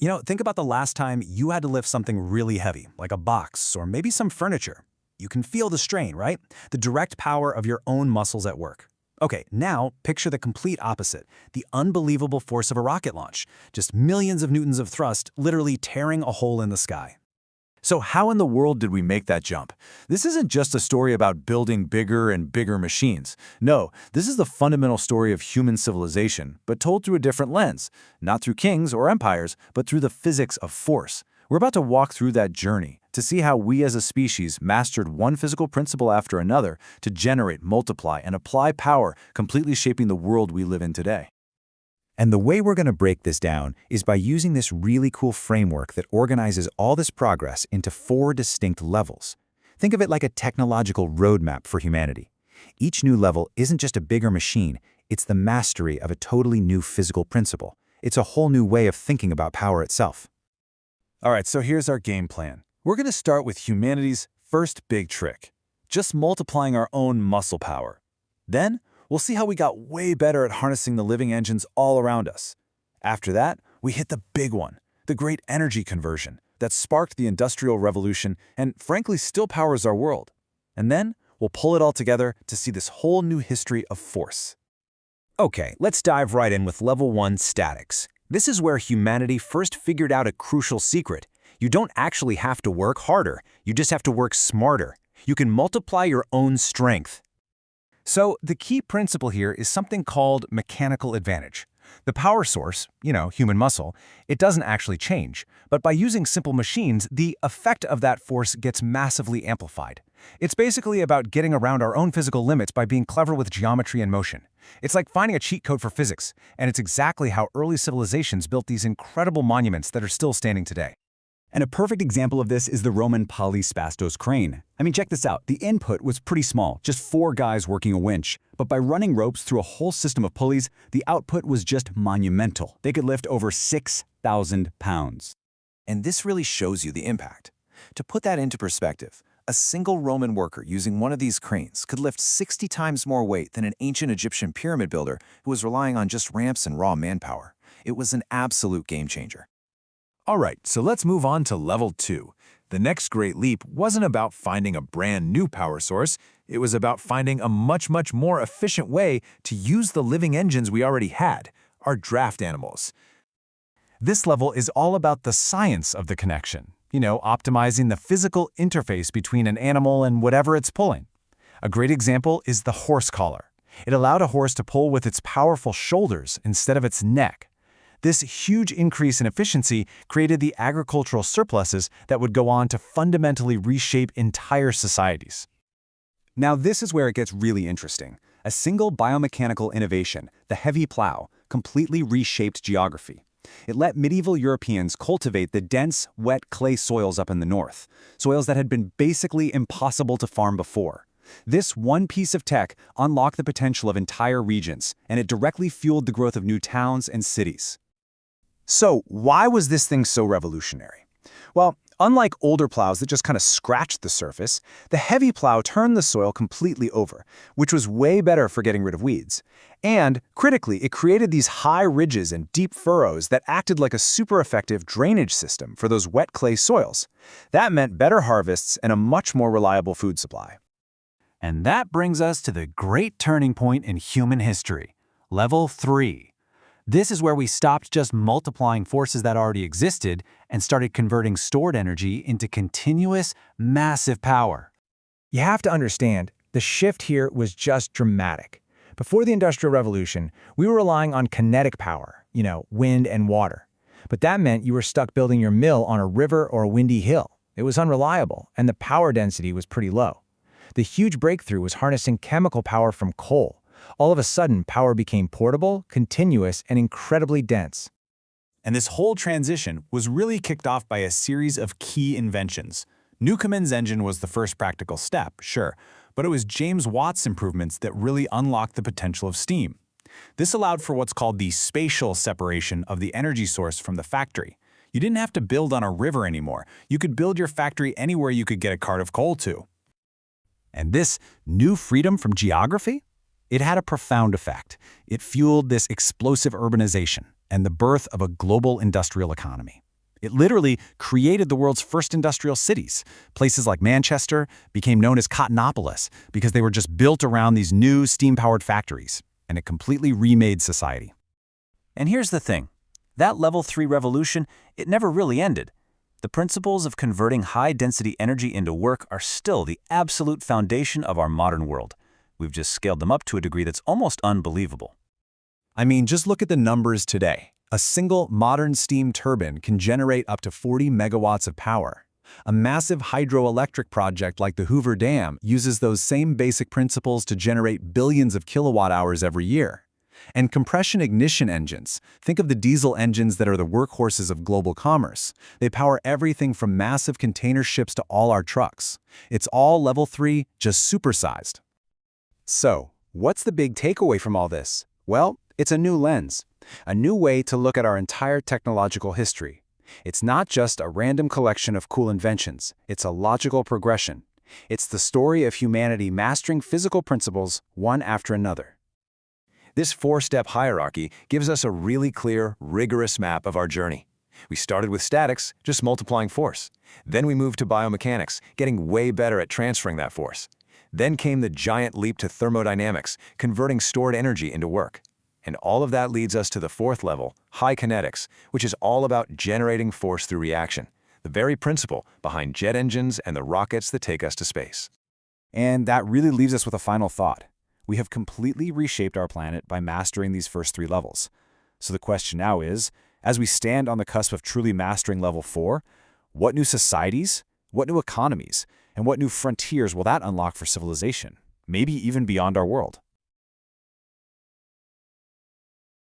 Think about the last time you had to lift something really heavy, like a box or maybe some furniture. You can feel the strain, right? The direct power of your own muscles at work. Okay, now picture the complete opposite, the unbelievable force of a rocket launch. Just millions of newtons of thrust literally tearing a hole in the sky. So how in the world did we make that jump? This isn't just a story about building bigger and bigger machines. No, this is the fundamental story of human civilization, but told through a different lens. Not through kings or empires, but through the physics of force. We're about to walk through that journey to see how we as a species mastered one physical principle after another to generate, multiply, and apply power, completely shaping the world we live in today. And the way we're going to break this down is by using this really cool framework that organizes all this progress into 4 distinct levels. Think of it like a technological roadmap for humanity. Each new level isn't just a bigger machine, it's the mastery of a totally new physical principle. It's a whole new way of thinking about power itself. All right, so here's our game plan. We're going to start with humanity's first big trick, just multiplying our own muscle power. Then, we'll see how we got way better at harnessing the living engines all around us. After that, we hit the big one, the great energy conversion that sparked the Industrial Revolution and frankly still powers our world. And then, we'll pull it all together to see this whole new history of force. Okay, let's dive right in with Level 1 Statics. This is where humanity first figured out a crucial secret. You don't actually have to work harder, you just have to work smarter. You can multiply your own strength. So the key principle here is something called mechanical advantage. The power source, human muscle, it doesn't actually change, but by using simple machines, the effect of that force gets massively amplified. It's basically about getting around our own physical limits by being clever with geometry and motion. It's like finding a cheat code for physics, and it's exactly how early civilizations built these incredible monuments that are still standing today. And a perfect example of this is the Roman Polyspastos crane. I mean, check this out. The input was pretty small, just 4 guys working a winch. But by running ropes through a whole system of pulleys, the output was just monumental. They could lift over 6,000 pounds. And this really shows you the impact. To put that into perspective, a single Roman worker using one of these cranes could lift 60 times more weight than an ancient Egyptian pyramid builder who was relying on just ramps and raw manpower. It was an absolute game changer. All right, so let's move on to Level 2. The next great leap wasn't about finding a brand new power source. It was about finding a much more efficient way to use the living engines we already had, our draft animals. This level is all about the science of the connection, optimizing the physical interface between an animal and whatever it's pulling. A great example is the horse collar. It allowed a horse to pull with its powerful shoulders instead of its neck. This huge increase in efficiency created the agricultural surpluses that would go on to fundamentally reshape entire societies. Now this is where it gets really interesting. A single biomechanical innovation, the heavy plow, completely reshaped geography. It let medieval Europeans cultivate the dense, wet clay soils up in the north, soils that had been basically impossible to farm before. This one piece of tech unlocked the potential of entire regions, and it directly fueled the growth of new towns and cities. So why was this thing so revolutionary? Well, unlike older plows that just kind of scratched the surface, the heavy plow turned the soil completely over, which was way better for getting rid of weeds. And, critically, it created these high ridges and deep furrows that acted like a super effective drainage system for those wet clay soils. That meant better harvests and a much more reliable food supply. And that brings us to the great turning point in human history, Level 3. This is where we stopped just multiplying forces that already existed and started converting stored energy into continuous, massive power. You have to understand, the shift here was just dramatic. Before the Industrial Revolution, we were relying on kinetic power, wind and water. But that meant you were stuck building your mill on a river or a windy hill. It was unreliable, and the power density was pretty low. The huge breakthrough was harnessing chemical power from coal. All of a sudden, power became portable, continuous, and incredibly dense. And this whole transition was really kicked off by a series of key inventions. Newcomen's engine was the first practical step, sure, but it was James Watt's improvements that really unlocked the potential of steam. This allowed for what's called the spatial separation of the energy source from the factory. You didn't have to build on a river anymore. You could build your factory anywhere you could get a cart of coal to. And this new freedom from geography? It had a profound effect. It fueled this explosive urbanization and the birth of a global industrial economy. It literally created the world's first industrial cities. Places like Manchester became known as Cottonopolis because they were just built around these new steam-powered factories, and it completely remade society. And here's the thing. That Level 3 revolution, it never really ended. The principles of converting high-density energy into work are still the absolute foundation of our modern world. We've just scaled them up to a degree that's almost unbelievable. I mean, just look at the numbers today. A single modern steam turbine can generate up to 40 megawatts of power. A massive hydroelectric project like the Hoover Dam uses those same basic principles to generate billions of kilowatt hours every year. And compression ignition engines, think of the diesel engines that are the workhorses of global commerce. They power everything from massive container ships to all our trucks. It's all Level 3, just supersized. So, what's the big takeaway from all this? Well, it's a new lens, a new way to look at our entire technological history. It's not just a random collection of cool inventions, it's a logical progression. It's the story of humanity mastering physical principles one after another. This four-step hierarchy gives us a really clear, rigorous map of our journey. We started with statics, just multiplying force. Then we moved to biomechanics, getting way better at transferring that force. Then came the giant leap to thermodynamics, converting stored energy into work. And all of that leads us to the fourth level, high kinetics, which is all about generating force through reaction, the very principle behind jet engines and the rockets that take us to space. And that really leaves us with a final thought. We have completely reshaped our planet by mastering these first three levels. So the question now is, as we stand on the cusp of truly mastering level 4, what new societies, what new economies, and what new frontiers will that unlock for civilization, maybe even beyond our world?